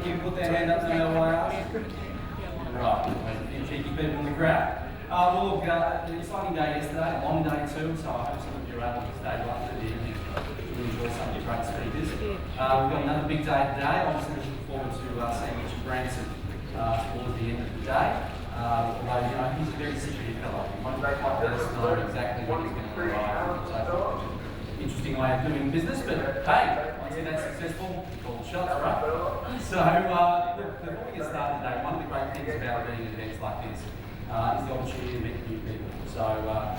you put their hand up, know why I asked? Right, there's a few cheeky people in the crowd. Well, look, an exciting day yesterday, a long day too, so I hope some of you are able to stay right through the evening to enjoy some of your great speakers. We've got another big day today. Obviously, looking forward to seeing Richard Branson towards the end of the day. Although, you know, he's a very secretive fellow. He won't let us know exactly when he's going to arrive. So, interesting way of doing business, but hey, once that's successful, call the shots, right? So, before we get started today, one of the great things about being at events like this is the opportunity to meet new people. So,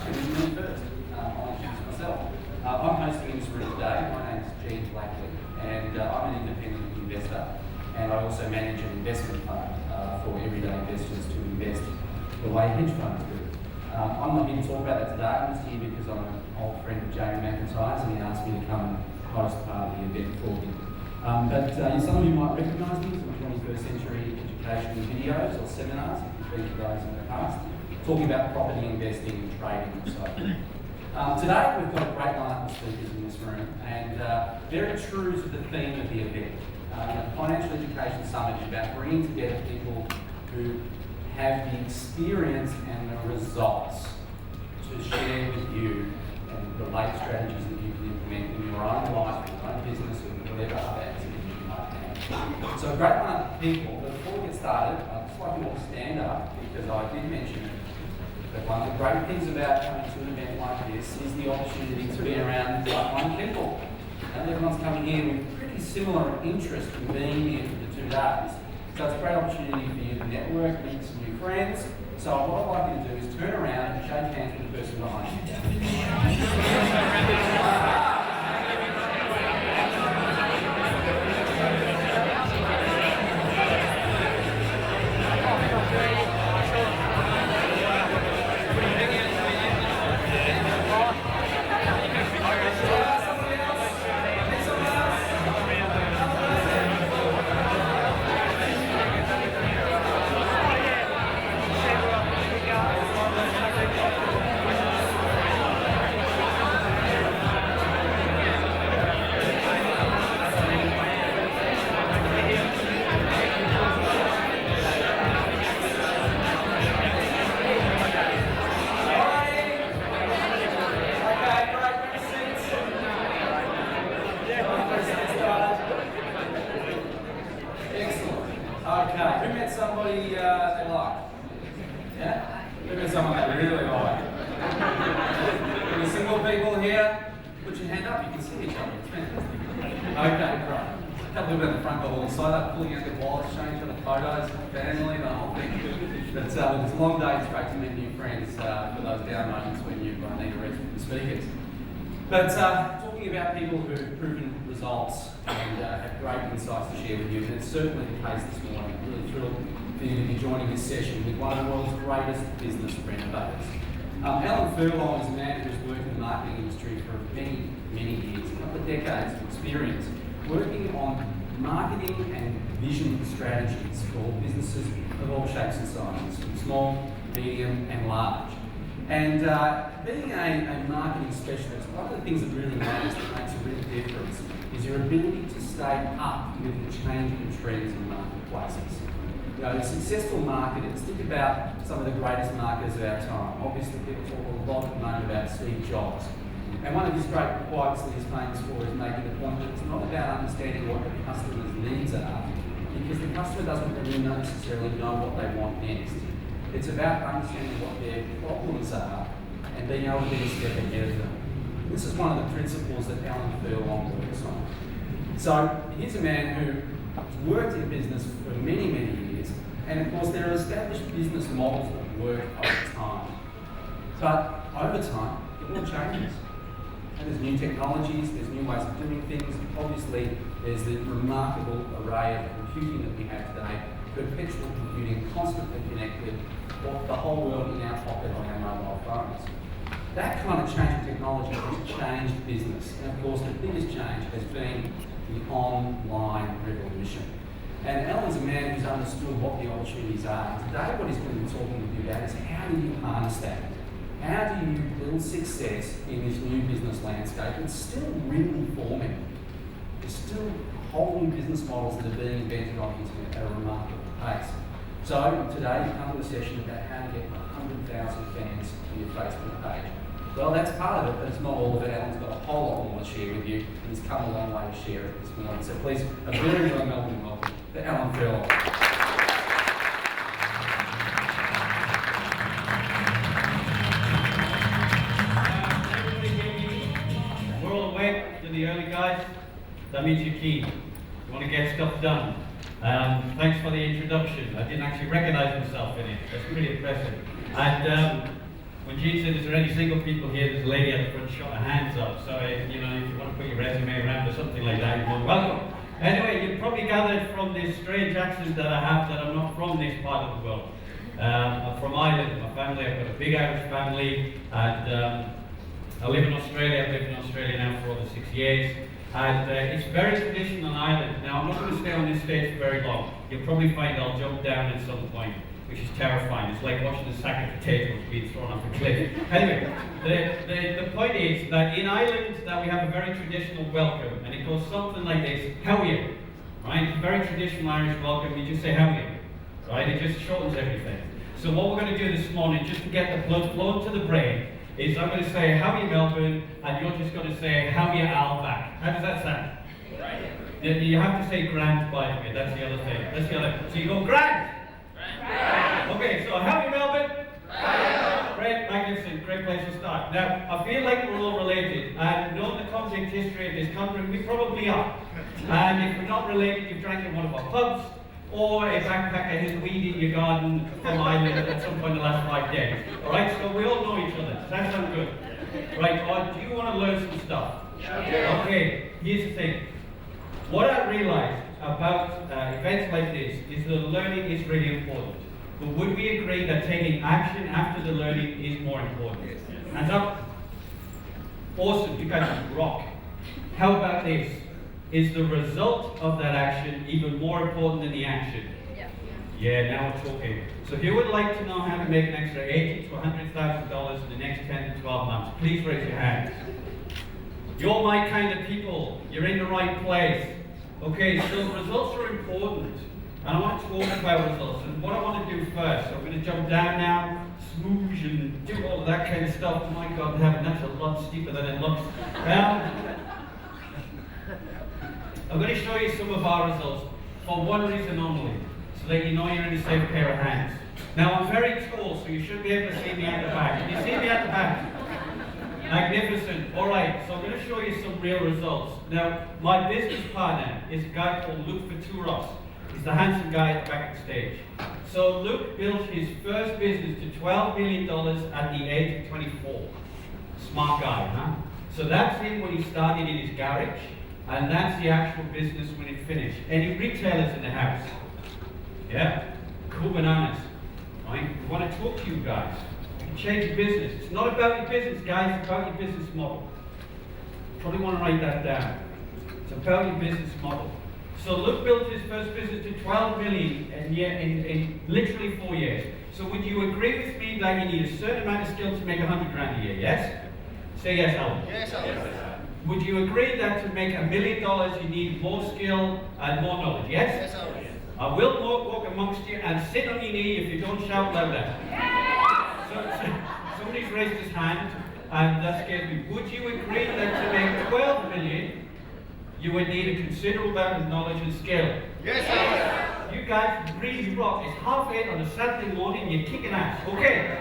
me first, I'll introduce myself. I'm hosting in this room today. My name is Gene Blackley, and I'm an independent investor, and I also manage an investment fund for everyday investors to invest the way hedge funds do. I'm not here to talk about that today. I'm just here because I'm an old friend of Jamie McIntyre's, and he asked me to come and host part of the event for him. Some of you might recognise me from 21st century education videos or seminars, if you've been to those in the past, talking about property investing and trading and so on. Today we've got a great lineup of speakers in this room, and very true to the theme of the event. The Financial Education Summit is about bringing together people who have the experience and the results to share with you and relate strategies that you can implement in your own life, in your own business, or whatever other activities you might have. So a great lineup of people. But before we get started, I'd just like you all to stand up, because I did mention that one of the great things about coming to an event like this is the opportunity to be around like-minded people. And everyone's coming here with pretty similar interest in being here for the 2 days. So it's a great opportunity for you to network, meet some new friends. So what I'd like you to do is turn around and shake hands with the person behind you. Okay, who met somebody they like? Yeah? Who met someone they really like? Any single people here? Put your hand up, you can see each other, it's fantastic. Okay, great. A couple of people in the front got all excited up, pulling out their wallets, showing each other photos, family, the whole thing. But it's a long day, it's great to meet new friends for those down moments when you need to reach with the speakers. But talking about people who've proven results and have great insights to share with you, and it's certainly the case this morning. I'm really thrilled for you to be joining this session with one of the world's greatest business renovators. Aan Furlong is a man who has worked in the marketing industry for many, many years, a couple of decades of experience, working on marketing and vision strategies for businesses of all shapes and sizes, from small, medium and large. And being a marketing specialist, one of the things that really matters, that makes a real difference, is your ability to stay up with the changing trends in marketplaces. You know, the successful marketers, think about some of the greatest marketers of our time. Obviously, people talk a lot at the moment about Steve Jobs. And one of his great quotes that he's famous for is making the point that it's not about understanding what the customer's needs are, because the customer doesn't really necessarily know what they want next. It's about understanding what their problems are and being able to be a step ahead of them. This is one of the principles that Aan Furlong works on. So here's a man who's worked in business for many, many years, and of course there are established business models that work over time. But over time, it all changes. And there's new technologies, there's new ways of doing things. Obviously, there's the remarkable array of computing that we have today, perpetual computing, constantly connected, the whole world in our pocket on our mobile phones. That kind of change in technology has changed business. And of course, the biggest change has been the online revolution. And Alan's a man who's understood what the opportunities are. And today, what he's going to be talking with you about is how do you harness that? How do you build success in this new business landscape? It's still really forming. There's still a whole new business models that are being invented on the internet at a remarkable pace. So today we come to a session about how to get 100,000 fans on your Facebook page. Well, that's part of it, but it's not all of it. Alan's got a whole lot more to share with you, and he's come a long way to share it this morning. So please, a very warm welcome to Aan Furlong. We're all awake to the early guys. That means you're keen. You want to get stuff done. Thanks for the introduction. I didn't actually recognize myself in it. That's pretty impressive. And when Jean said, is there any single people here? There's a lady at the front shot her hands up. So, you know, if you want to put your resume around or something like that, you're more welcome. Anyway, you've probably gathered from this strange accent that I have that I'm not from this part of the world. I'm from Ireland. My family, I've got a big Irish family, and I live in Australia. I've lived in Australia now for over 6 years. And it's very traditional in Ireland. Now, I'm not going to stay on this stage for very long. You'll probably find I'll jump down at some point, which is terrifying. It's like watching a sack of potatoes being thrown off a cliff. Anyway, the point is that in Ireland that we have a very traditional welcome, and it goes something like this: how are you? Right? It's a very traditional Irish welcome. You just say how are you, right? It just shortens everything. So what we're going to do this morning, just to get the blood flowing to the brain, is I'm going to say how are you Melbourne, and you're just going to say how are you Al back. How does that sound? Right. You have to say grand, by the way. That's the other thing. That's the other. So you go grand. Okay, so how are you Melbourne? Great, magnificent, great place to start. Now, I feel like we're all related, and knowing the conflict history of this country, we probably are. And if we're not related, you've drank in one of our pubs, or a backpacker has weed in your garden from Ireland at some point in the last 5 days. Alright, so we all know each other. Does that sound good? Right, or do you want to learn some stuff? Okay, here's the thing. What I realized about events like this is that learning is really important. But would we agree that taking action after the learning is more important? Hands up. Awesome, you guys rock. How about this? Is the result of that action even more important than the action? Yeah, now we're talking. So who would like to know how to make an extra $80,000 to $100,000 in the next 10 to 12 months? Please raise your hands. You're my kind of people. You're in the right place. Okay, so results are important. And I want to talk about results. And what I want to do first, so I'm going to jump down now, smoosh and do all of that kind of stuff. My God in heaven, that's a lot steeper than it looks. I'm going to show you some of our results for one reason only, so that you know you're in a safe pair of hands. Now, I'm very tall, so you should be able to see me at the back. Can you see me at the back? Magnificent. All right, so I'm going to show you some real results. Now, my business partner is a guy called Luke Faturos. He's the handsome guy at the back of the stage. So Luke built his first business to $12 million at the age of 24. Smart guy, huh? So that's him when he started in his garage. And that's the actual business when it finished. Any retailers in the house? Yeah? Cool bananas. Right? We want to talk to you guys. You can change your business. It's not about your business, guys. It's about your business model. Probably want to write that down. It's about your business model. So Luke built his first business to $12 million in literally 4 years. So would you agree with me that you need a certain amount of skill to make $100 grand a year? Yes? Say yes, Alan. Yes, Alan. Would you agree that to make $1 million you need more skill and more knowledge? Yes? Yes, sir. I will walk amongst you and sit on your knee if you don't shout louder. So, somebody's raised his hand and that scares me. Would you agree that to make $12 million you would need a considerable amount of knowledge and skill? Yes, sir. You guys really rock. It's 8:30 on a Saturday morning, you're kicking ass. Okay,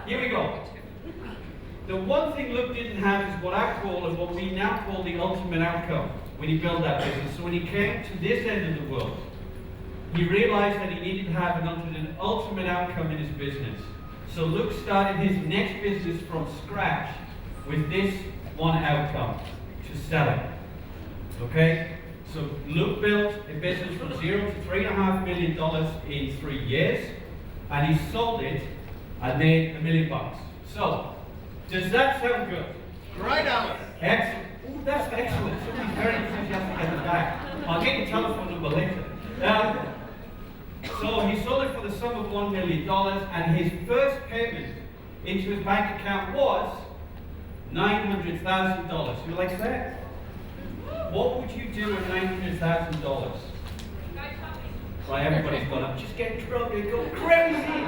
here we go. The one thing Luke didn't have is what I call, and what we now call, the ultimate outcome when he built that business. So when he came to this end of the world, he realized that he needed to have an ultimate outcome in his business. So Luke started his next business from scratch with this one outcome: to sell it. Okay? So Luke built a business from $0 to $3.5 million in 3 years, and he sold it and made $1 million. So, does that sound good? Right, Alan. Excellent. Ooh, that's excellent. Somebody's very enthusiastic at the back. I'll get your telephone number later. So he sold it for the sum of $1 million, and his first payment into his bank account was $900,000. Who likes that? What would you do with $900,000? Right, everybody's gone, I'm just getting drunk, they go crazy!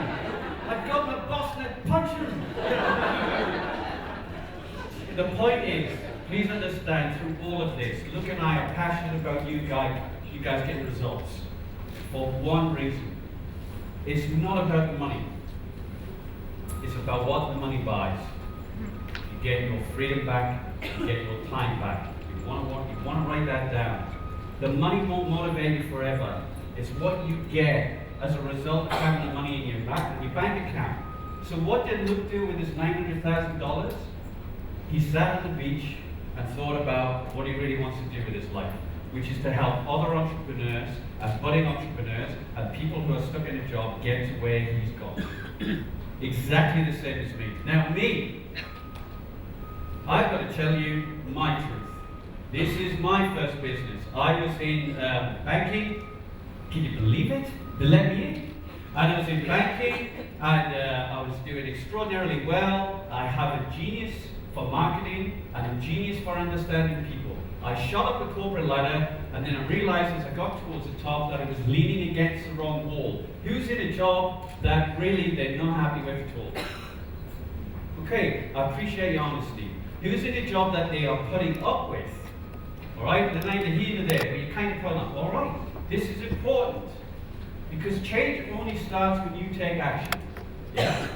I've got my boss and I'd punch him! The point is, please understand through all of this, Luke and I are passionate about you guys getting results. For one reason. It's not about the money. It's about what the money buys. You get your freedom back, you get your time back. You want to write that down. The money won't motivate you forever. It's what you get as a result of having the money in your bank account. So what did Luke do with his $900,000? He sat on the beach and thought about what he really wants to do with his life, which is to help other entrepreneurs and budding entrepreneurs and people who are stuck in a job get to where he's gone. Exactly the same as me. Now me, I've got to tell you my truth. This is my first business. I was in banking. Can you believe it? They let me in. And I was in banking, and I was doing extraordinarily well. I have a genius for marketing and a genius for understanding people. I shot up the corporate ladder, and then I realized as I got towards the top that I was leaning against the wrong wall. Who's in a job that really they're not happy with at all? Okay, I appreciate your honesty. Who's in a job that they are putting up with? All right, they're neither here nor there, but you're kind of putting up. All right, this is important because change only starts when you take action. Yeah.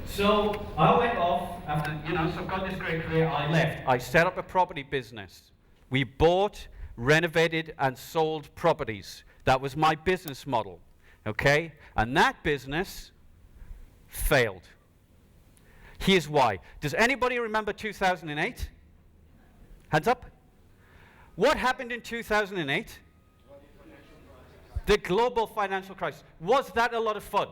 So I went off after, so I've got this great career. I left. I set up a property business. We bought, renovated, and sold properties. That was my business model. Okay? And that business failed. Here's why. Does anybody remember 2008? Hands up. What happened in 2008? The global financial crisis. Was that a lot of fun?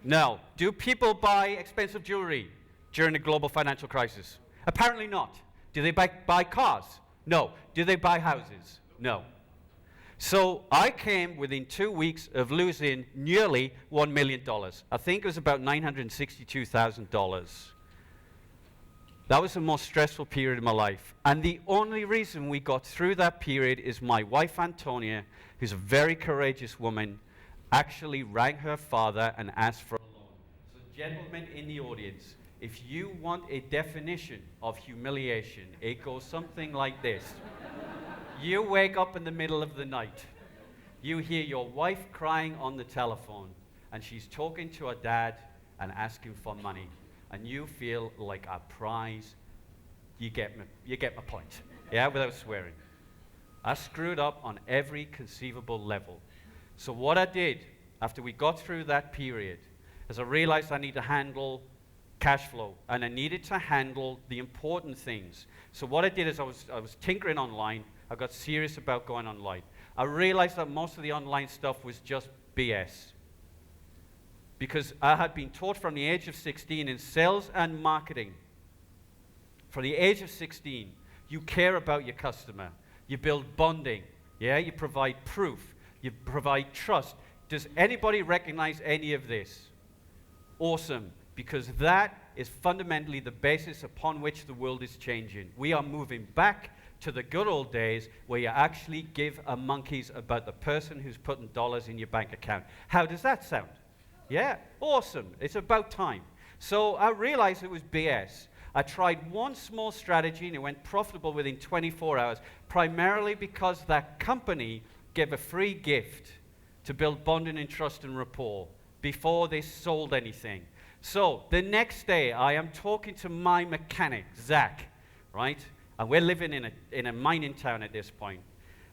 No. Do people buy expensive jewelry during the global financial crisis? Apparently not. Do they buy cars? No. Do they buy houses? No. So I came within 2 weeks of losing nearly $1 million. I think it was about $962,000. That was the most stressful period of my life. And the only reason we got through that period is my wife, Antonia, who's a very courageous woman, actually rang her father and asked for a loan. So gentlemen in the audience, if you want a definition of humiliation, it goes something like this. You wake up in the middle of the night. You hear your wife crying on the telephone, and she's talking to her dad and asking for money. And you feel like a prize. You get my point. Yeah, without swearing. I screwed up on every conceivable level. So what I did after we got through that period is I realized I need to handle cash flow, and I needed to handle the important things. So what I did is I was tinkering online. I got serious about going online. I realized that most of the online stuff was just BS. Because I had been taught from the age of 16 in sales and marketing. From the age of 16, you care about your customer. You build bonding. Yeah, you provide proof. You provide trust. Does anybody recognize any of this? Awesome, because that is fundamentally the basis upon which the world is changing. We are moving back to the good old days where you actually give a monkeys about the person who's putting dollars in your bank account. How does that sound? Yeah, awesome. It's about time. So I realized it was BS. I tried one small strategy and it went profitable within 24 hours, primarily because that company gave a free gift to build bonding and trust and rapport before they sold anything. So the next day, I am talking to my mechanic, Zach, right? And we're living in a mining town at this point.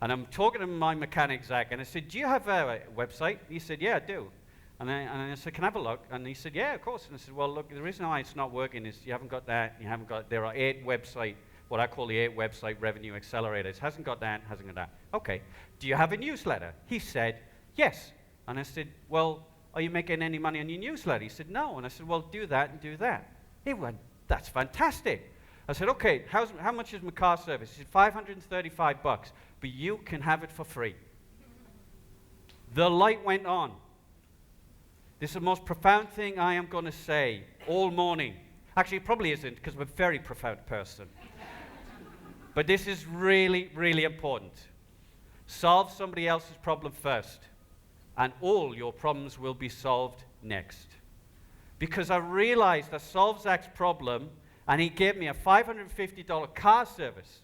And I'm talking to my mechanic, Zach, and I said, do you have a website? He said, yeah, I do. And I said, can I have a look? And he said, yeah, of course. And I said, well, look, the reason why it's not working is you haven't got that, you haven't got, there are 8 website, what I call the 8 website revenue accelerators. Hasn't got that, hasn't got that. Okay. Do you have a newsletter? He said, yes. And I said, well, are you making any money on your newsletter? He said, no. And I said, well, do that and do that. He went, that's fantastic. I said, okay, how much is my car service? He said, $535, but you can have it for free. The light went on. This is the most profound thing I am going to say all morning. Actually, it probably isn't, because I'm a very profound person. But this is really, really important. Solve somebody else's problem first, and all your problems will be solved next. Because I realized I solved Zach's problem, and he gave me a $550 car service.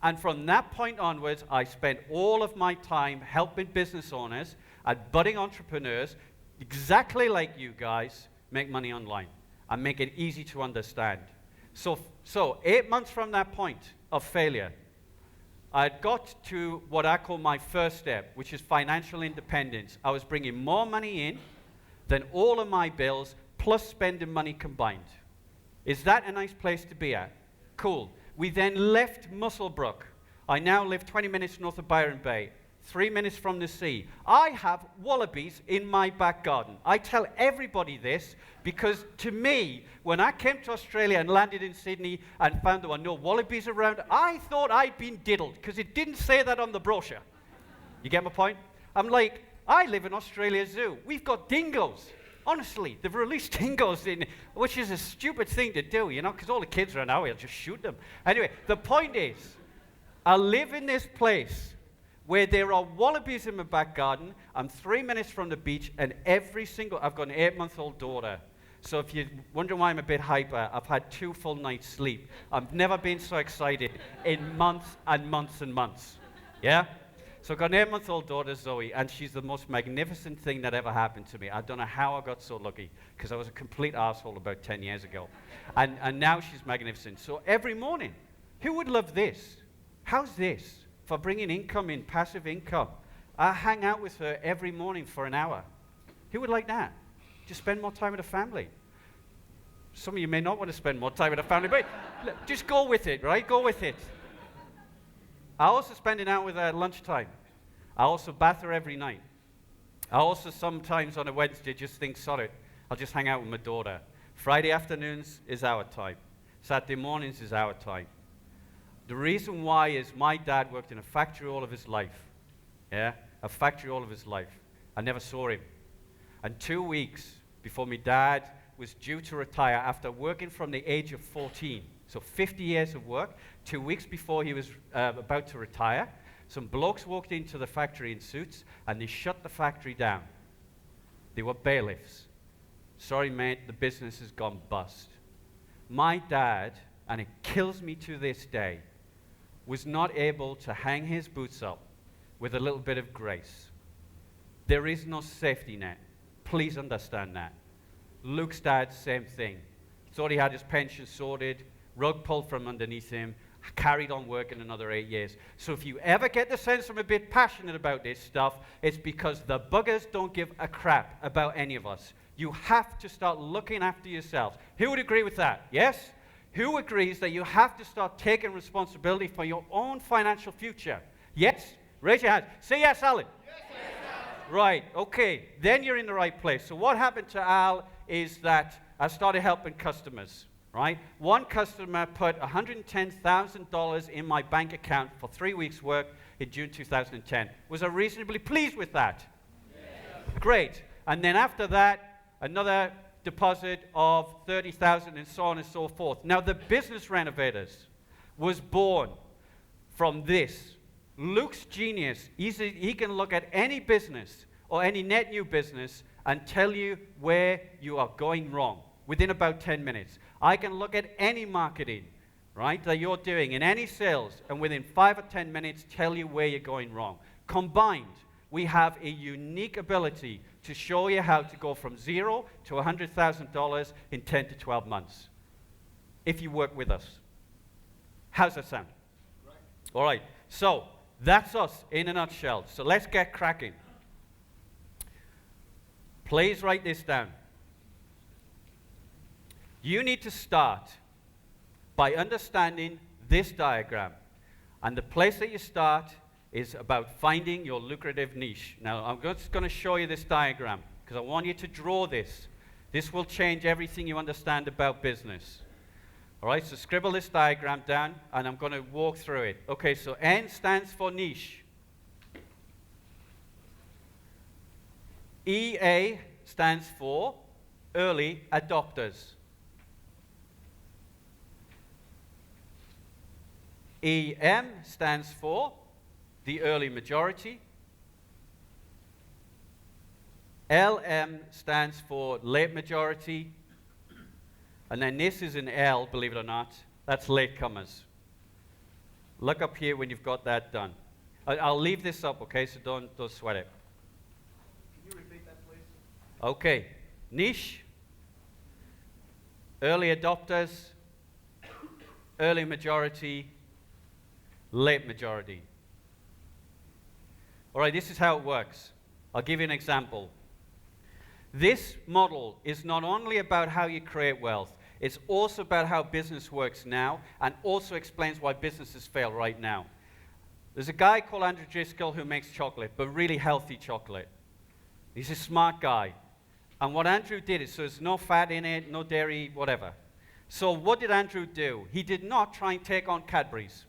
And from that point onwards, I spent all of my time helping business owners and budding entrepreneurs, exactly like you guys, make money online and make it easy to understand. So 8 months from that point of failure, I had got to what I call my first step, which is financial independence. I was bringing more money in than all of my bills, plus spending money combined. Is that a nice place to be at? Cool. We then left Musselbrook. I now live 20 minutes north of Byron Bay, 3 minutes from the sea. I have wallabies in my back garden. I tell everybody this because to me, when I came to Australia and landed in Sydney and found there were no wallabies around, I thought I'd been diddled because it didn't say that on the brochure. You get my point? I'm like, I live in Australia Zoo. We've got dingoes. Honestly, they've released dingoes in, which is a stupid thing to do, you know, because all the kids run out, we'll just shoot them. Anyway, the point is, I live in this place where there are wallabies in my back garden. I'm 3 minutes from the beach, and I've got an 8-month-old daughter. So if you're wondering why I'm a bit hyper, I've had 2 full nights sleep. I've never been so excited in months and months and months. Yeah? So I've got an 8-month-old daughter, Zoe, and she's the most magnificent thing that ever happened to me. I don't know how I got so lucky, because I was a complete asshole about 10 years ago. And now she's magnificent. So every morning, who would love this? How's this for bringing income in, passive income? I hang out with her every morning for an hour. Who would like that? Just spend more time with the family. Some of you may not want to spend more time with the family, but look, just go with it, right? Go with it. I also spend an hour with her at lunchtime. I also bath her every night. I also sometimes on a Wednesday just think, sorry, I'll just hang out with my daughter. Friday afternoons is our time. Saturday mornings is our time. The reason why is my dad worked in a factory all of his life. Yeah, a factory all of his life. I never saw him. And 2 weeks before my dad was due to retire after working from the age of 14, so 50 years of work, 2 weeks before he was about to retire, some blokes walked into the factory in suits and they shut the factory down. They were bailiffs. Sorry, mate, the business has gone bust. My dad, and it kills me to this day, was not able to hang his boots up with a little bit of grace. There is no safety net. Please understand that. Luke's dad, same thing. Thought he had his pension sorted, rug pulled from underneath him, carried on working another 8 years. So if you ever get the sense I'm a bit passionate about this stuff, it's because the buggers don't give a crap about any of us. You have to start looking after yourselves. Who would agree with that? Yes? Who agrees that you have to start taking responsibility for your own financial future? Yes? Raise your hand. Say yes, Alan. Yes, Al. Right, okay. Then you're in the right place. So what happened to Al is that I started helping customers, right? One customer put $110,000 in my bank account for 3 weeks' work in June 2010. Was I reasonably pleased with that? Yeah. Great. And then after that, another deposit of $30,000 and so on and so forth. Now, the Business Renovators was born from this. Luke's genius. He can look at any business or any net new business and tell you where you are going wrong within about 10 minutes. I can look at any marketing, right, that you're doing in any sales and within 5 or 10 minutes tell you where you're going wrong. Combined, we have a unique ability to show you how to go from $0 to $100,000 in 10 to 12 months if you work with us. How's that sound? Right. All right, so that's us in a nutshell. So let's get cracking. Please write this down. You need to start by understanding this diagram. And the place that you start is about finding your lucrative niche. Now, I'm just going to show you this diagram because I want you to draw this. This will change everything you understand about business. All right, so scribble this diagram down, and I'm going to walk through it. Okay, so N stands for niche. EA stands for early adopters. EM stands for the early majority. LM stands for late majority. And then this is an L, believe it or not. That's latecomers. Look up here when you've got that done. I'll leave this up, okay, so don't sweat it. Can you repeat that, please? Okay. Niche, early adopters, early majority, late majority. All right, this is how it works. I'll give you an example. This model is not only about how you create wealth, it's also about how business works now, and also explains why businesses fail right now. There's a guy called Andrew Driscoll who makes chocolate, but really healthy chocolate. He's a smart guy. And what Andrew did is, so there's no fat in it, no dairy, whatever. So what did Andrew do? He did not try and take on Cadbury's.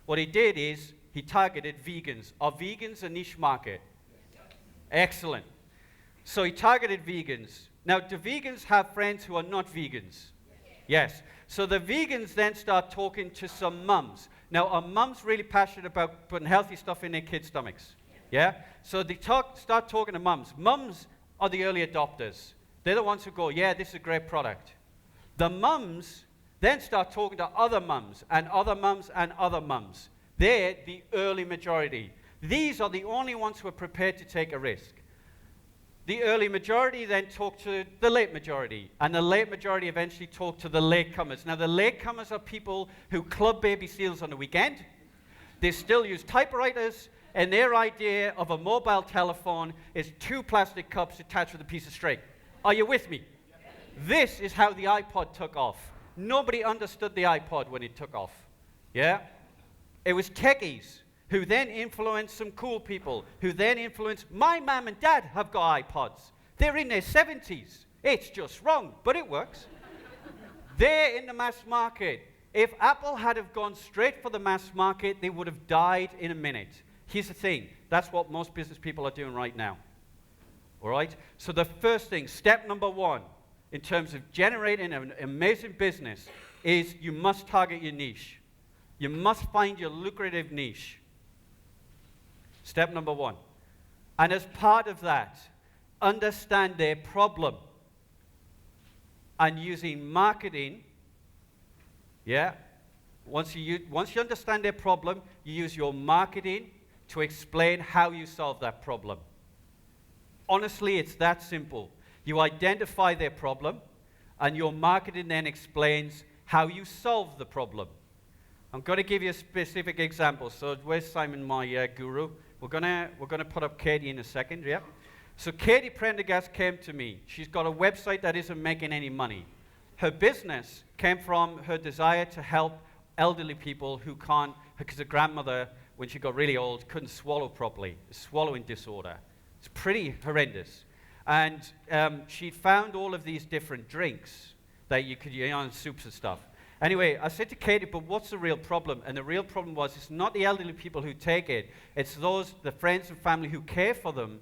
What he did is, he targeted vegans. Are vegans a niche market? Excellent. So he targeted vegans. Now, do vegans have friends who are not vegans? Yes. So the vegans then start talking to some mums. Now, are mums really passionate about putting healthy stuff in their kids' stomachs? Yeah? So they start talking to mums. Mums are the early adopters. They're the ones who go, yeah, this is a great product. The mums then start talking to other mums and other mums and other mums. They're the early majority. These are the only ones who are prepared to take a risk. The early majority then talk to the late majority, and the late majority eventually talk to the latecomers. Now, the latecomers are people who club baby seals on the weekend. They still use typewriters, and their idea of a mobile telephone is 2 plastic cups attached with a piece of string. Are you with me? This is how the iPod took off. Nobody understood the iPod when it took off. Yeah? It was techies who then influenced some cool people, who then influenced, my mum and dad have got iPods. They're in their 70s. It's just wrong, but it works. They're in the mass market. If Apple had have gone straight for the mass market, they would have died in a minute. Here's the thing. That's what most business people are doing right now. All right? So the first thing, step number 1, in terms of generating an amazing business, is you must target your niche. You must find your lucrative niche. Step number 1. And as part of that, understand their problem. And using marketing, yeah, once you understand their problem, you use your marketing to explain how you solve that problem. Honestly, it's that simple. You identify their problem, and your marketing then explains how you solve the problem. I'm going to give you a specific example. So where's Simon, my guru? We're gonna put up Katie in a second, yeah? So Katie Prendergast came to me. She's got a website that isn't making any money. Her business came from her desire to help elderly people who can't, because her grandmother, when she got really old, couldn't swallow properly, a swallowing disorder. It's pretty horrendous. And she found all of these different drinks that you could use on soups and stuff. Anyway, I said to Katie, but what's the real problem? And the real problem was, it's not the elderly people who take it. It's the friends and family who care for them,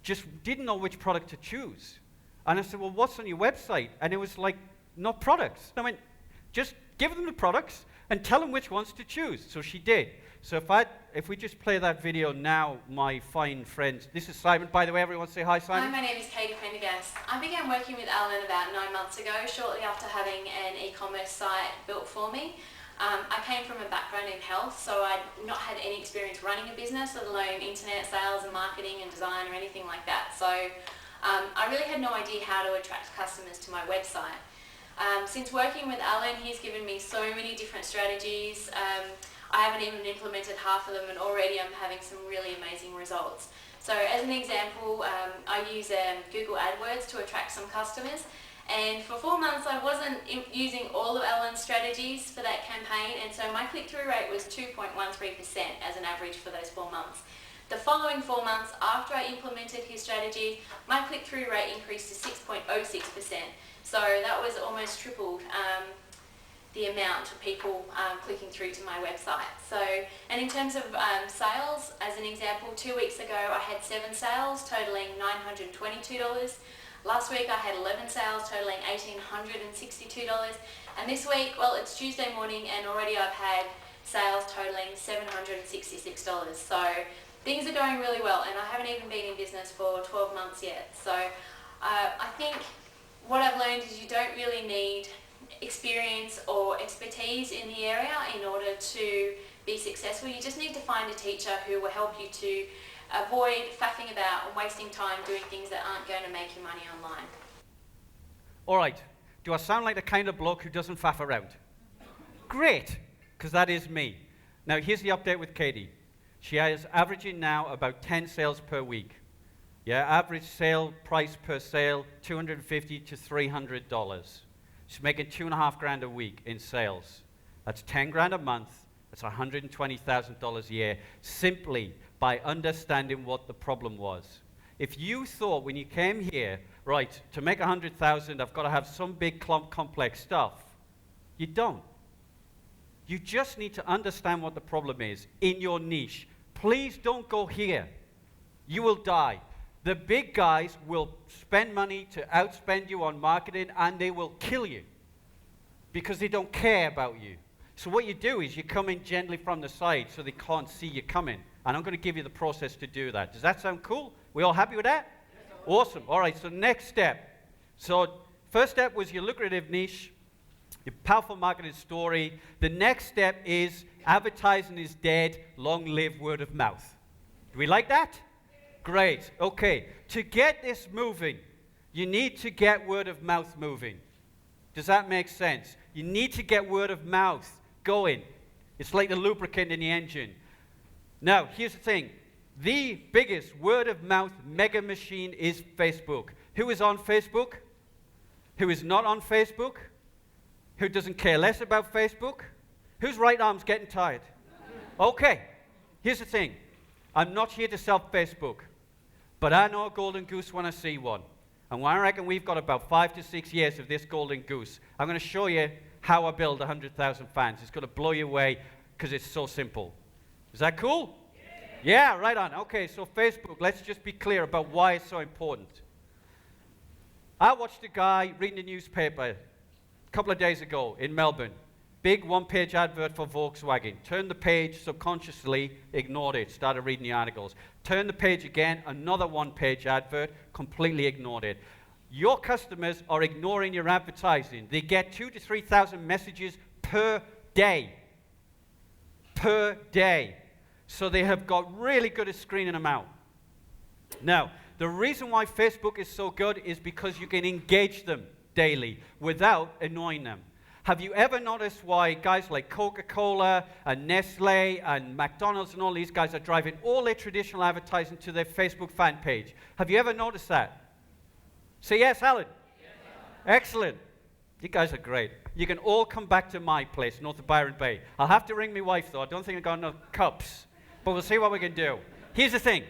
just didn't know which product to choose. And I said, well, what's on your website? And it was like, no products. I went, just give them the products and tell them which ones to choose. So she did. So if we just play that video now, my fine friends. This is Simon. By the way, everyone say hi, Simon. Hi, my name is Katie Prendergast. I began working with Alan about 9 months ago, shortly after having an e-commerce site built for me. I came from a background in health, so I'd not had any experience running a business, let alone internet sales and marketing and design or anything like that. So I really had no idea how to attract customers to my website. Since working with Alan, he's given me so many different strategies. I haven't even implemented half of them, and already I'm having some really amazing results. So as an example, I use Google AdWords to attract some customers, and for 4 months I wasn't using all of Alan's strategies for that campaign, and so my click-through rate was 2.13% as an average for those 4 months. The following 4 months after I implemented his strategy, my click-through rate increased to 6.06%. So that was almost tripled the amount of people clicking through to my website. So, and in terms of sales, as an example, 2 weeks ago I had 7 sales totaling $922. Last week I had 11 sales totaling $1,862. And this week, well, it's Tuesday morning and already I've had sales totaling $766. So things are going really well, and I haven't even been in business for 12 months yet. So I think what I've learned is you don't really need experience or expertise in the area in order to be successful. You just need to find a teacher who will help you to avoid faffing about and wasting time doing things that aren't going to make you money online. All right, do I sound like the kind of bloke who doesn't faff around? Great, because that is me. Now here's the update with Katie. She is averaging now about 10 sales per week. Yeah, average sale price per sale, $250 to $300. She's making $2,500 a week in sales. That's 10 grand a month. That's $120,000 a year, simply by understanding what the problem was. If you thought when you came here, right, to make 100,000, I've got to have some big complex stuff, you don't. You just need to understand what the problem is in your niche. Please don't go here. You will die. The big guys will spend money to outspend you on marketing, and they will kill you because they don't care about you. So what you do is you come in gently from the side so they can't see you coming. And I'm going to give you the process to do that. Does that sound cool? We all happy with that? Yes. Awesome. All right, so next step. So first step was your lucrative niche, your powerful marketing story. The next step is advertising is dead, long live word of mouth. Do we like that? Great. Okay. To get this moving, you need to get word of mouth moving. Does that make sense? You need to get word of mouth going. It's like the lubricant in the engine. Now, here's the thing. The biggest word of mouth mega machine is Facebook. Who is on Facebook? Who is not on Facebook? Who doesn't care less about Facebook? Whose right arm's getting tired? Okay. Here's the thing. I'm not here to sell Facebook, but I know a golden goose when I see one. And I reckon we've got about 5 to 6 years of this golden goose. I'm going to show you how I build 100,000 fans. It's going to blow you away because it's so simple. Is that cool? Yeah, right on. Okay, so Facebook, let's just be clear about why it's so important. I watched a guy reading the newspaper a couple of days ago in Melbourne. Big one-page advert for Volkswagen. Turned the page, subconsciously ignored it, started reading the articles. Turned the page again, another one-page advert, completely ignored it. Your customers are ignoring your advertising. They get 2,000 to 3,000 messages per day. Per day. So they have got really good at screening them out. Now, the reason why Facebook is so good is because you can engage them daily without annoying them. Have you ever noticed why guys like Coca-Cola and Nestle and McDonald's and all these guys are driving all their traditional advertising to their Facebook fan page? Have you ever noticed that? Say yes, Alan. Yes. Excellent. You guys are great. You can all come back to my place, north of Byron Bay. I'll have to ring my wife, though. I don't think I've got enough cups. But we'll see what we can do. Here's the thing.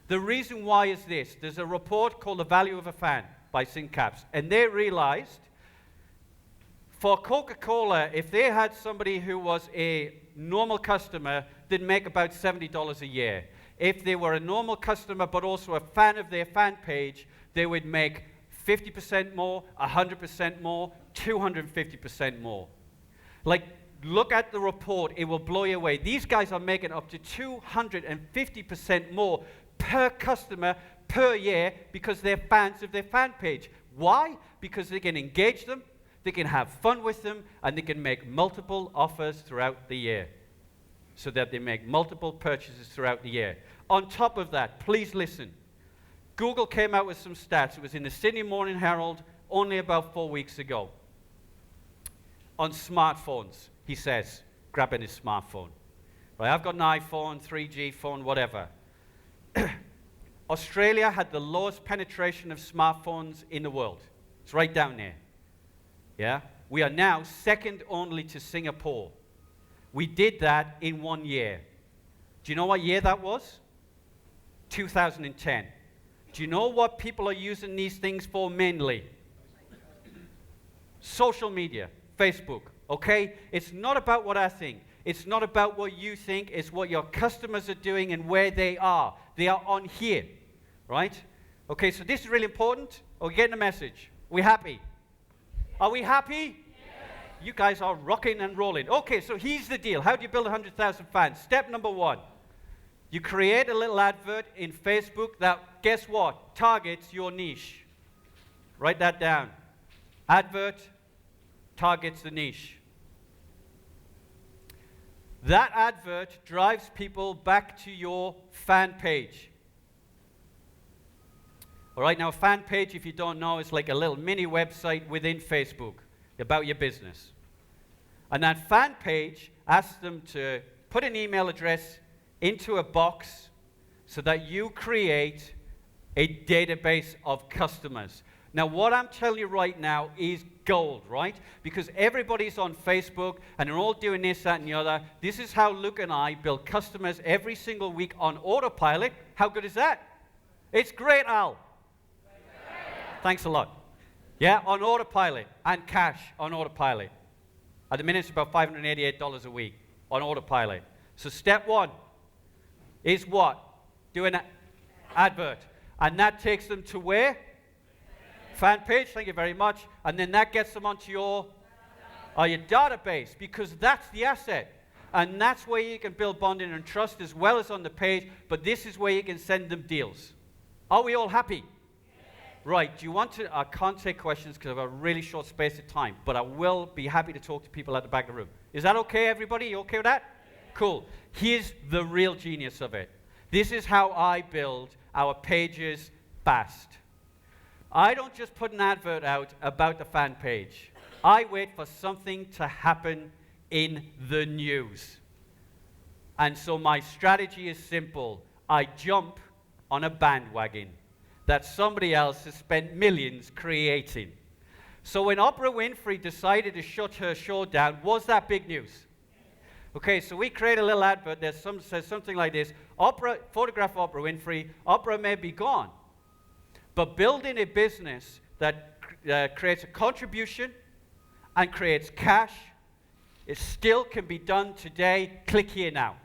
The reason why is this. There's a report called The Value of a Fan by Syncaps. And they realized for Coca-Cola, if they had somebody who was a normal customer, they'd make about $70 a year. If they were a normal customer but also a fan of their fan page, they would make 50% more, 100% more, 250% more. Like, look at the report. It will blow you away. These guys are making up to 250% more per customer per year because they're fans of their fan page. Why? Because they can engage them, they can have fun with them, and they can make multiple offers throughout the year so that they make multiple purchases throughout the year. On top of that, please listen. Google came out with some stats. It was in the Sydney Morning Herald only about 4 weeks ago. On smartphones, he says, grabbing his smartphone. Right, I've got an iPhone, 3G phone, whatever. Australia had the lowest penetration of smartphones in the world. It's right down there. Yeah? We are now second only to Singapore. We did that in 1 year. Do you know what year that was? 2010. Do you know what people are using these things for mainly? Social media, Facebook, okay? It's not about what I think. It's not about what you think. It's what your customers are doing and where they are. They are on here, right? Okay, so this is really important. Are we getting the message? Are we happy? Are we happy? You guys are rocking and rolling. Okay, so here's the deal. How do you build 100,000 fans? Step number 1. You create a little advert in Facebook that, guess what, targets your niche. Write that down. Advert targets the niche. That advert drives people back to your fan page. All right, now a fan page, if you don't know, is like a little mini website within Facebook about your business. And that fan page asks them to put an email address into a box so that you create a database of customers. Now, what I'm telling you right now is gold, right? Because everybody's on Facebook, and they're all doing this, that, and the other. This is how Luke and I build customers every single week on autopilot. How good is that? It's great, Al. Thanks a lot. Yeah, on autopilot, and cash on autopilot. At the minute, it's about $588 a week on autopilot. So step 1 is what? Do an advert. And that takes them to where? Fan page, thank you very much. And then that gets them onto your database, because that's the asset. And that's where you can build bonding and trust as well as on the page, but this is where you can send them deals. Are we all happy? Right, do you want to, I can't take questions because I have a really short space of time, but I will be happy to talk to people at the back of the room. Is that okay, everybody? You okay with that? Cool. Here's the real genius of it. This is how I build our pages fast. I don't just put an advert out about the fan page. I wait for something to happen in the news. And so my strategy is simple. I jump on a bandwagon that somebody else has spent millions creating. So when Oprah Winfrey decided to shut her show down, was that big news? Okay, so we create a little advert that says something like this: photograph Oprah Winfrey. Oprah may be gone, but building a business that creates a contribution and creates cash, it still can be done today. Click here now.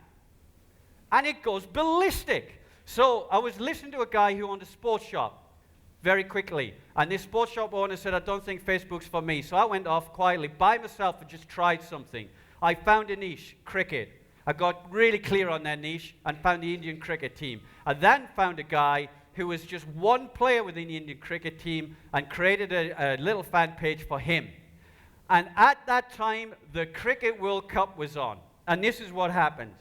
And it goes ballistic. So I was listening to a guy who owned a sports shop very quickly. And this sports shop owner said, I don't think Facebook's for me. So I went off quietly by myself and just tried something. I found a niche, cricket. I got really clear on their niche and found the Indian cricket team. I then found a guy who was just one player within the Indian cricket team and created a little fan page for him. And at that time, the Cricket World Cup was on. And this is what happened.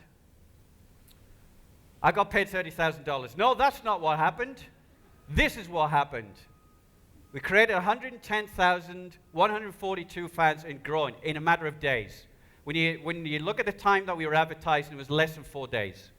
I got paid $30,000. No, that's not what happened. This is what happened. We created 110,142 fans and growing in a matter of days. When you look at the time that we were advertising, it was less than 4 days.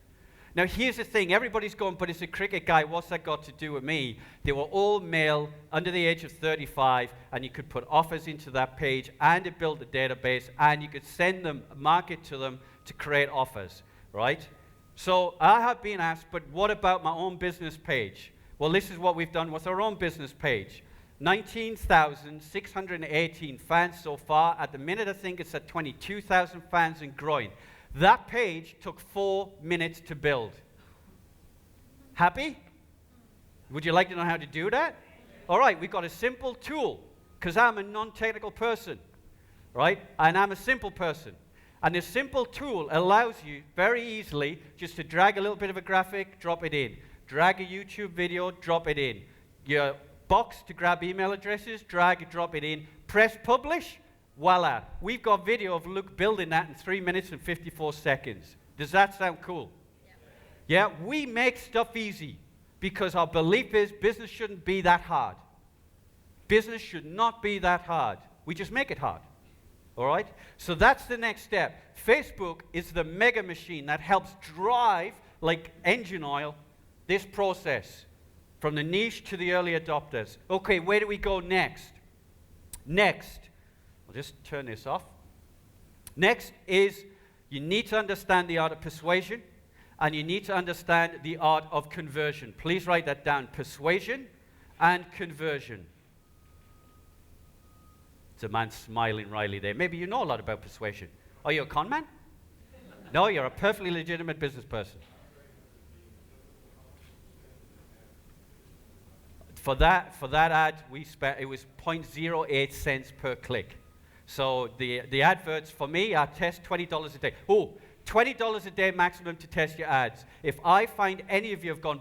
Now, here's the thing. Everybody's going, but it's a cricket guy. What's that got to do with me? They were all male, under the age of 35, and you could put offers into that page, and it built a database, and you could send them, market to them to create offers, right? So I have been asked, but what about my own business page? Well, this is what we've done with our own business page. 19,618 fans so far. At the minute, I think it's at 22,000 fans and growing. That page took 4 minutes to build. Happy? Would you like to know how to do that? All right, we've got a simple tool, because I'm a non-technical person, right? And I'm a simple person. And this simple tool allows you very easily just to drag a little bit of a graphic, drop it in. Drag a YouTube video, drop it in. Your box to grab email addresses, drag and drop it in. Press publish, voila. We've got video of Luke building that in 3 minutes and 54 seconds. Does that sound cool? Yeah, we make stuff easy because our belief is business shouldn't be that hard. Business should not be that hard. We just make it hard. All right? So that's the next step. Facebook is the mega machine that helps drive, like engine oil, this process from the niche to the early adopters. Okay, where do we go next? Next, I'll just turn this off. Next is you need to understand the art of persuasion, and you need to understand the art of conversion. Please write that down, persuasion and conversion. It's a man smiling wryly there. Maybe you know a lot about persuasion. Are you a con man? No, you're a perfectly legitimate business person. For that ad, it was 0.08 cents per click. So the adverts for me, I test $20 a day. Oh, $20 a day maximum to test your ads. If I find any of you have gone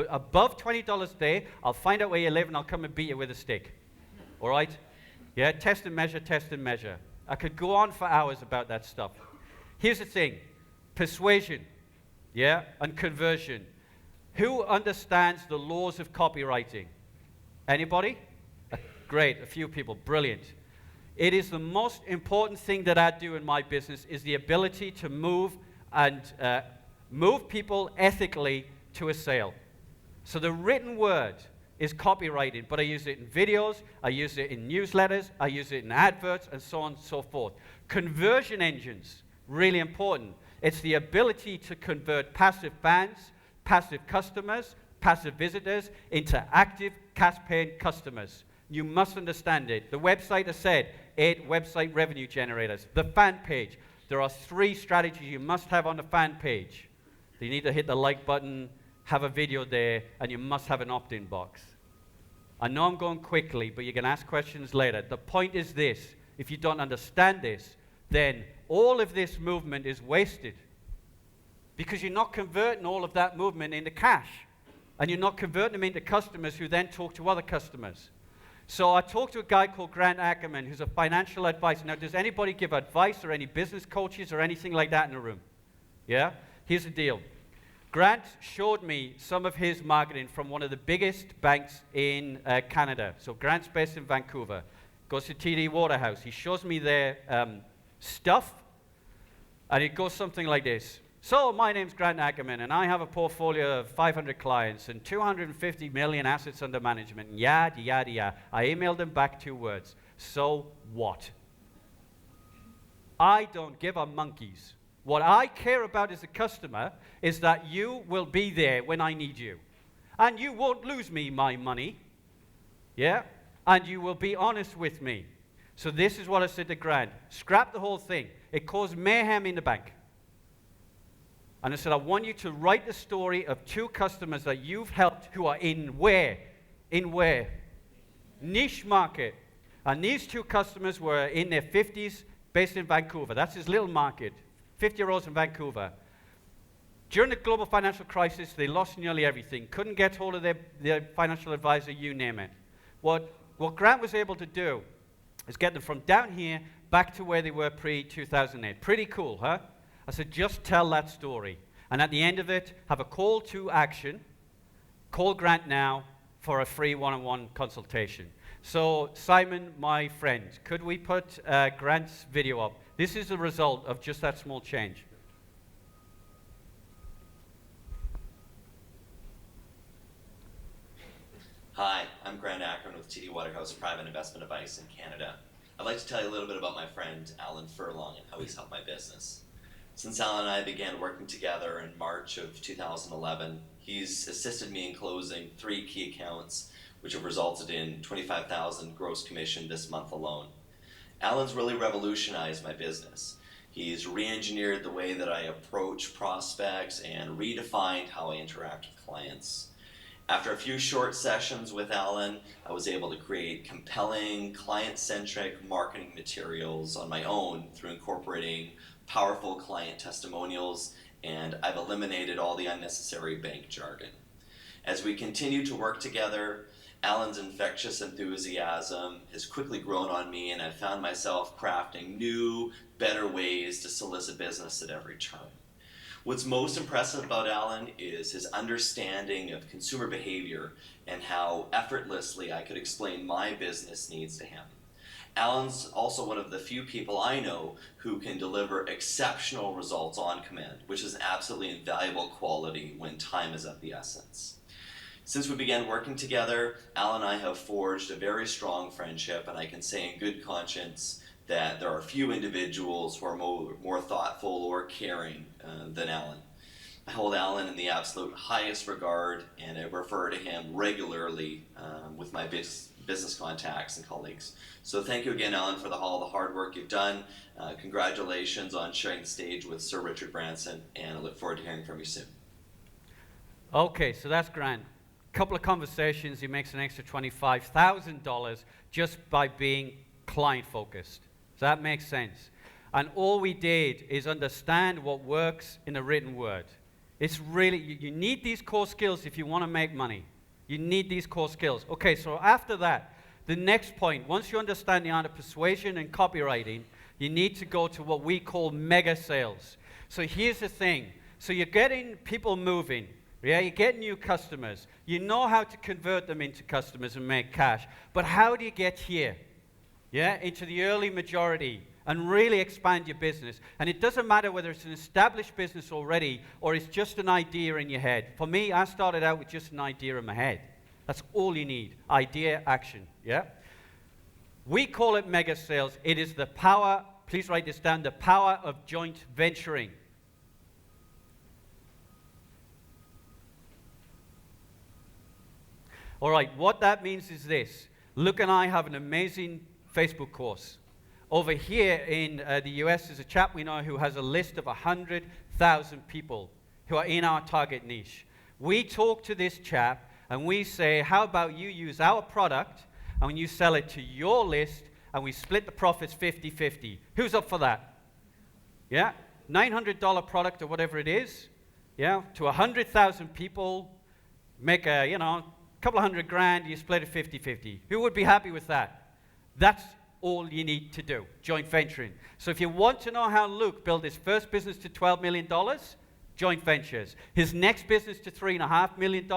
above $20 a day, I'll find out where you live and I'll come and beat you with a stick. All right? Yeah, test and measure, test and measure. I could go on for hours about that stuff. Here's the thing. Persuasion, yeah, and conversion. Who understands the laws of copywriting? Anybody? Great, a few people, brilliant. It is the most important thing that I do in my business is the ability to move and move people ethically to a sale. So the written word is copywriting, but I use it in videos, I use it in newsletters, I use it in adverts, and so on and so forth. Conversion engines, really important. It's the ability to convert passive fans, passive customers, passive visitors into active cash-paying customers. You must understand it. The website has said 8 website revenue generators. The fan page. There are 3 strategies you must have on the fan page. You need to hit the like button, have a video there, and you must have an opt-in box. I know I'm going quickly, but you can ask questions later. The point is this. If you don't understand this, then all of this movement is wasted because you're not converting all of that movement into cash, and you're not converting them into customers who then talk to other customers. So I talked to a guy called Grant Ackerman, who's a financial advisor. Now, does anybody give advice or any business coaches or anything like that in the room? Yeah? Here's the deal. Grant showed me some of his marketing from one of the biggest banks in Canada. So Grant's based in Vancouver. Goes to TD Waterhouse. He shows me their stuff, and it goes something like this. So my name's Grant Ackerman, and I have a portfolio of 500 clients and 250 million assets under management, and yada, yada, yada. I emailed him back 2 words. So what? I don't give a monkeys. What I care about as a customer is that you will be there when I need you. And you won't lose me my money. Yeah? And you will be honest with me. So this is what I said to Grant. Scrap the whole thing. It caused mayhem in the bank. And I said, I want you to write the story of 2 customers that you've helped who are in where? In where? Niche market. And these 2 customers were in their 50s, based in Vancouver. That's his little market. 50-year-olds in Vancouver. During the global financial crisis, they lost nearly everything. Couldn't get hold of their financial advisor, you name it. What Grant was able to do is get them from down here back to where they were pre-2008. Pretty cool, huh? I said, just tell that story. And at the end of it, have a call to action. Call Grant now for a free one-on-one consultation. So, Simon, my friend, could we put Grant's video up? This is the result of just that small change. Hi, I'm Grant Ackerman with TD Waterhouse Private Investment Advice in Canada. I'd like to tell you a little bit about my friend Aan Furlong and how he's helped my business. Since Aan and I began working together in March of 2011, he's assisted me in closing 3 key accounts, which have resulted in $25,000 gross commission this month alone. Alan's really revolutionized my business. He's re-engineered the way that I approach prospects and redefined how I interact with clients. After a few short sessions with Alan, I was able to create compelling, client-centric marketing materials on my own through incorporating powerful client testimonials, and I've eliminated all the unnecessary bank jargon. As we continue to work together, Alan's infectious enthusiasm has quickly grown on me, and I've found myself crafting new, better ways to solicit business at every turn. What's most impressive about Alan is his understanding of consumer behavior and how effortlessly I could explain my business needs to him. Alan's also one of the few people I know who can deliver exceptional results on command, which is an absolutely invaluable quality when time is of the essence. Since we began working together, Alan and I have forged a very strong friendship, and I can say in good conscience that there are few individuals who are more thoughtful or caring than Alan. I hold Alan in the absolute highest regard, and I refer to him regularly with my business contacts and colleagues. So thank you again, Alan, for all the hard work you've done. Congratulations on sharing the stage with Sir Richard Branson, and I look forward to hearing from you soon. Okay, so that's Grant. Couple of conversations, he makes an extra $25,000 just by being client-focused. that make sense? And all we did is understand what works in the written word. It's really, you need these core skills if you want to make money. You need these core skills. Okay, so after that, the next point, once you understand the art of persuasion and copywriting, you need to go to what we call mega sales. So here's the thing. So you're getting people moving. Yeah, you get new customers. You know how to convert them into customers and make cash. But how do you get here? Yeah, into the early majority and really expand your business. And it doesn't matter whether it's an established business already or it's just an idea in your head. For me, I started out with just an idea in my head. That's all you need. Idea, action. Yeah? We call it mega sales. It is the power, please write this down, the power of joint venturing. All right, what that means is this. Luke and I have an amazing Facebook course. Over here in the US, there's a chap we know who has a list of 100,000 people who are in our target niche. We talk to this chap and we say, how about you use our product and you sell it to your list and we split the profits 50-50. Who's up for that? Yeah? $900 product or whatever it is, yeah, to 100,000 people, make a, couple of $100,000, you split it 50-50. Who would be happy with that? That's all you need to do, joint venturing. So if you want to know how Luke built his first business to $12 million, joint ventures. His next business to $3.5 million,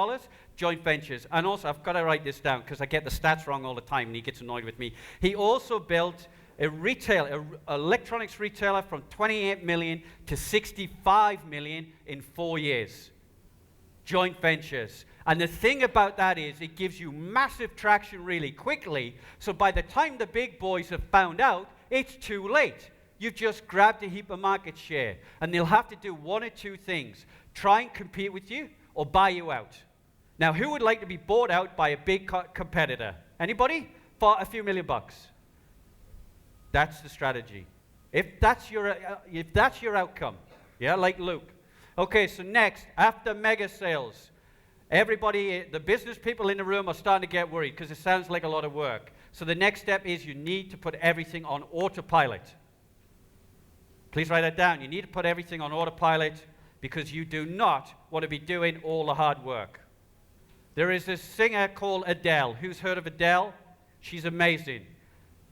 joint ventures. And also, I've got to write this down because I get the stats wrong all the time and he gets annoyed with me. He also built an electronics retailer from 28 million to 65 million in 4 years. Joint ventures. And the thing about that is it gives you massive traction really quickly. So by the time the big boys have found out, it's too late. You've just grabbed a heap of market share. And they'll have to do one or two things. Try and compete with you or buy you out. Now, who would like to be bought out by a big competitor? Anybody? For a few $1 million. That's the strategy. If that's your outcome, yeah, like Luke. Okay, so next, after mega sales, everybody, the business people in the room are starting to get worried because it sounds like a lot of work. So the next step is you need to put everything on autopilot. Please write that down. You need to put everything on autopilot because you do not want to be doing all the hard work. There is this singer called Adele. Who's heard of Adele? She's amazing.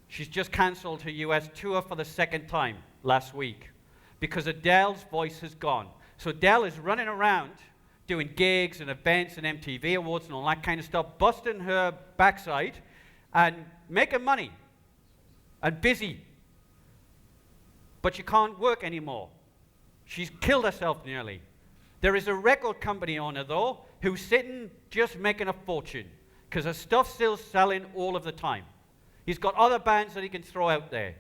She's just canceled her US tour for the second time last week because Adele's voice has gone. So Adele is running around doing gigs and events and MTV awards and all that kind of stuff, busting her backside and making money and busy. But she can't work anymore. She's killed herself nearly. There is a record company owner, though, who's sitting just making a fortune because her stuff's still selling all of the time. He's got other bands that he can throw out there.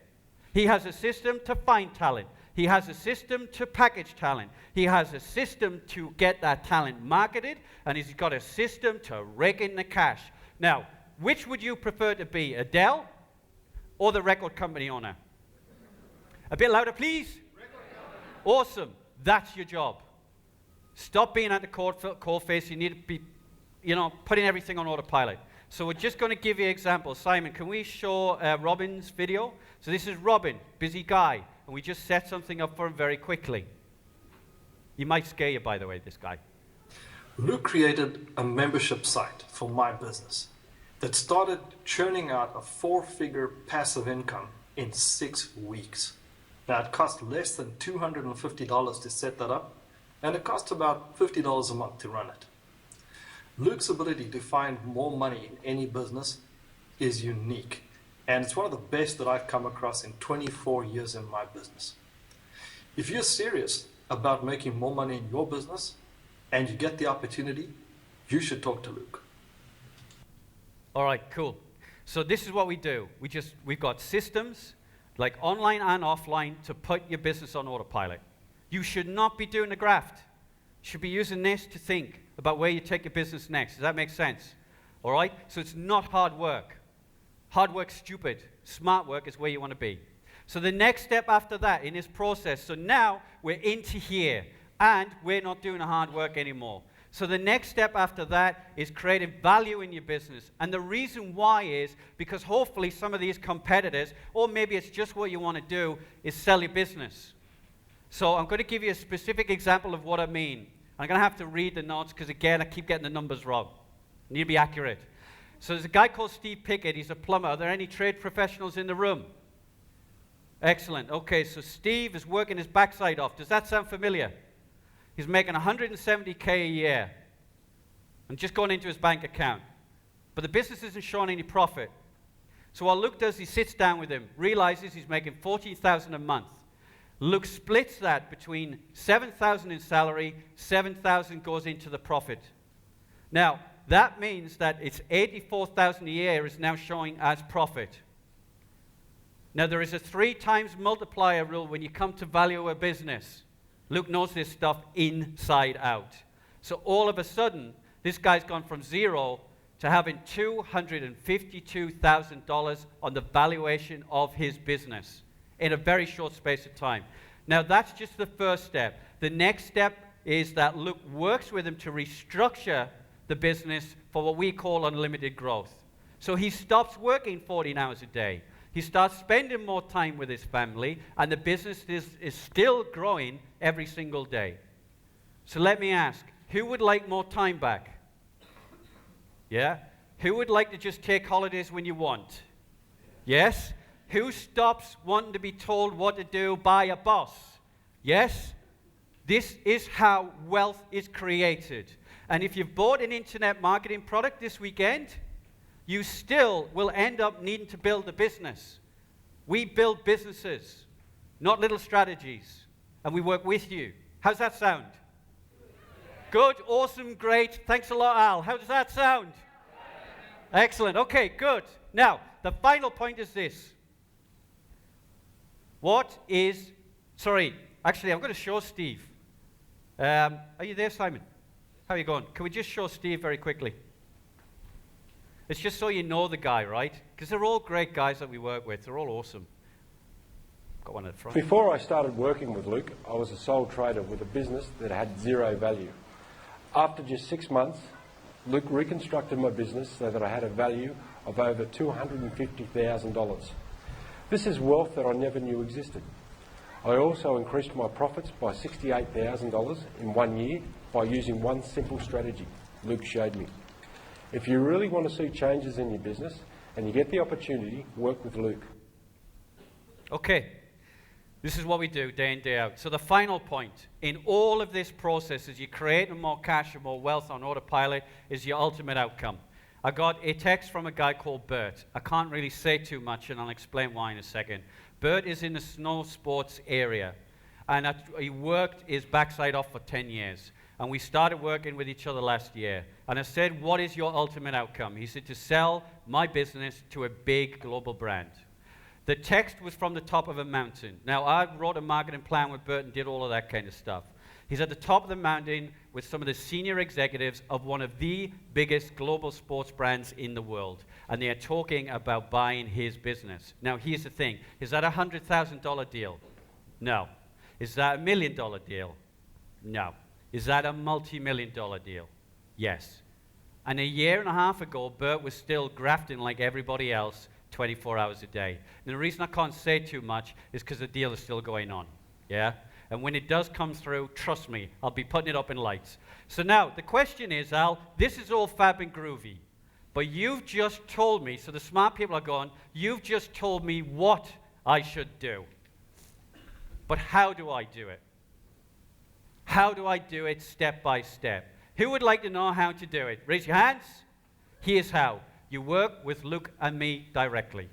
He has a system to find talent. He has a system to package talent. He has a system to get that talent marketed, and he's got a system to rake in the cash. Now, which would you prefer to be, Adele or the record company owner? A bit louder, please. Awesome. That's your job. Stop being at the cold face. You need to be, putting everything on autopilot. So we're just going to give you examples. Simon, can we show Robin's video? So this is Robin, busy guy. And we just set something up for him very quickly. He might scare you, by the way, this guy. Luke created a membership site for my business that started churning out a 4-figure passive income in 6 weeks. Now, it cost less than $250 to set that up, and it cost about $50 a month to run it. Luke's ability to find more money in any business is unique, and it's one of the best that I've come across in 24 years in my business. If you're serious about making more money in your business and you get the opportunity, you should talk to Luke. All right, cool. So this is what we do. We've got systems like online and offline to put your business on autopilot. You should not be doing the graft. You should be using this to think about where you take your business next. Does that make sense? All right? So it's not hard work. Hard work's stupid. Smart work is where you want to be. So the next step after that in this process, so now we're into here, and we're not doing the hard work anymore. So the next step after that is creating value in your business. And the reason why is because hopefully some of these competitors, or maybe it's just what you want to do, is sell your business. So I'm going to give you a specific example of what I mean. I'm going to have to read the notes because, again, I keep getting the numbers wrong. I need to be accurate. So there's a guy called Steve Pickett. He's a plumber. Are there any trade professionals in the room? Excellent. Okay, so Steve is working his backside off. Does that sound familiar? He's making $170K a year and just going into his bank account. But the business isn't showing any profit. So what Luke does, he sits down with him, realizes he's making $14,000 a month. Luke splits that between $7,000 in salary, $7,000 goes into the profit. Now, that means that it's $84,000 a year is now showing as profit. Now, there is a 3 times multiplier rule when you come to value a business. Luke knows this stuff inside out. So all of a sudden, this guy's gone from 0 to having $252,000 on the valuation of his business in a very short space of time. Now, that's just the first step. The next step is that Luke works with him to restructure the business for what we call unlimited growth. So he stops working 14 hours a day. He starts spending more time with his family, and the business is still growing every single day. So let me ask, who would like more time back? Yeah? Who would like to just take holidays when you want? Yes? Who stops wanting to be told what to do by a boss? Yes? This is how wealth is created. And if you've bought an internet marketing product this weekend, you still will end up needing to build a business. We build businesses, not little strategies. And we work with you. How's that sound? Good, awesome, great. Thanks a lot, Al. How does that sound? Excellent. Okay, good. Now, the final point is this. Actually, I'm going to show Steve. Are you there, Simon? How are you going? Can we just show Steve very quickly? It's just so you know the guy, right? Because they're all great guys that we work with. They're all awesome. Got one at the front. Before I started working with Luke, I was a sole trader with a business that had 0 value. After just 6 months, Luke reconstructed my business so that I had a value of over $250,000. This is wealth that I never knew existed. I also increased my profits by $68,000 in 1 year by using one simple strategy Luke showed me. If you really want to see changes in your business and you get the opportunity, work with Luke. Okay, this is what we do day in, day out. So the final point in all of this process as you create more cash and more wealth on autopilot is your ultimate outcome. I got a text from a guy called Bert. I can't really say too much, and I'll explain why in a second. Bert is in the snow sports area, and he worked his backside off for 10 years. And we started working with each other last year. And I said, what is your ultimate outcome? He said, to sell my business to a big global brand. The text was from the top of a mountain. Now, I wrote a marketing plan with Bert and did all of that kind of stuff. He's at the top of the mountain with some of the senior executives of one of the biggest global sports brands in the world. And they're talking about buying his business. Now, here's the thing. Is that a $100,000 deal? No. Is that $1 million deal? No. Is that a multi-million-dollar deal? Yes. And a year and a half ago, Bert was still grafting like everybody else 24 hours a day. And the reason I can't say too much is because the deal is still going on. Yeah? And when it does come through, trust me, I'll be putting it up in lights. So now, the question is, Al, this is all fab and groovy. But you've just told me, so the smart people are going, you've just told me what I should do. But how do I do it? How do I do it step by step? Who would like to know how to do it? Raise your hands. Here's how. You work with Luke and me directly.